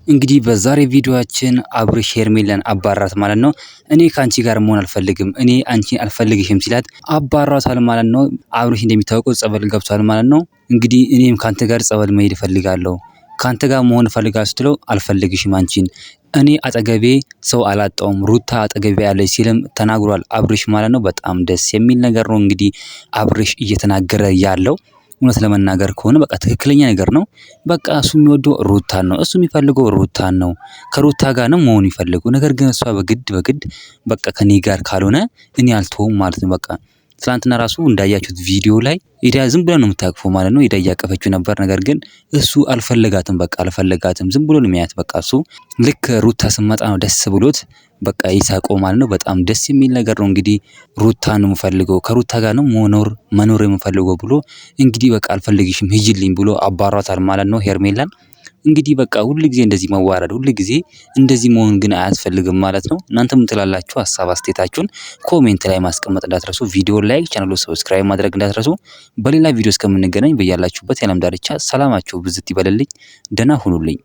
እንግዲህ በዛሬ ቪዲዮአችን አብርሽ ሄርሜላን አባራት ማለት ነው። እኔ ካንቺ ጋር መሆን አልፈልግም፣ እኔ አንቺን አልፈልግሽም ሲላት አባራታል ማለት ነው። አብርሽ እንደሚታወቀው ጸበል ገብቷል ማለት ነው። እንግዲህ እኔም ካንተ ጋር ጸበል መሄድ እፈልጋለሁ፣ ካንተ ጋር መሆን እፈልጋለሁ ስትለው አልፈልግሽም አንቺን፣ እኔ አጠገቤ ሰው አላጣውም፣ ሩታ አጠገቤ ያለች ሲልም ተናግሯል አብርሽ ማለት ነው። በጣም ደስ የሚል ነገር ነው እንግዲህ አብርሽ እየተናገረ ያለው እውነት ለመናገር ከሆነ በቃ ትክክለኛ ነገር ነው። በቃ እሱ የሚወደው ሩታን ነው፣ እሱ የሚፈልገው ሩታን ነው፣ ከሩታ ጋር ነው መሆን የሚፈልገው። ነገር ግን እሷ በግድ በቃ ከኔ ጋር ካልሆነ እኔ አልተውም ማለት ነው። በቃ ትላንትና ራሱ እንዳያችሁት ቪዲዮ ላይ ኢዳ ዝም ብሎ ነው የምታቅፈው ማለት ነው። ኢዳ እያቀፈችው ነበር። ነገር ግን እሱ አልፈለጋትም፣ በቃ አልፈለጋትም። ዝም ብሎ ነው የሚያያት። በቃ እሱ ልክ ሩታ ስመጣ ነው ደስ ብሎት በቃ ይሳቀው ማለት ነው። በጣም ደስ የሚል ነገር ነው። እንግዲህ ሩታን ነው የምፈልገው፣ ከሩታ ጋር ነው መኖር የምፈልገው ብሎ እንግዲህ በቃ አልፈልግሽም ሂጂልኝ ብሎ አባሯታል ማለት ነው ሄርሜላን። እንግዲህ በቃ ሁሉ ጊዜ እንደዚህ መዋረድ፣ ሁሉ ጊዜ እንደዚህ መሆን ግን አያስፈልግም ማለት ነው። እናንተ ምን ትላላችሁ? ሀሳብ አስተያየታችሁን ኮሜንት ላይ ማስቀመጥ እንዳትረሱ። ቪዲዮ ላይክ፣ ቻናሉ ሰብስክራይብ ማድረግ እንዳትረሱ። በሌላ ቪዲዮ እስከምንገናኝ በያላችሁበት የዓለም ዳርቻ ሰላማችሁ ብዝት ይበልልኝ። ደህና ሁኑልኝ።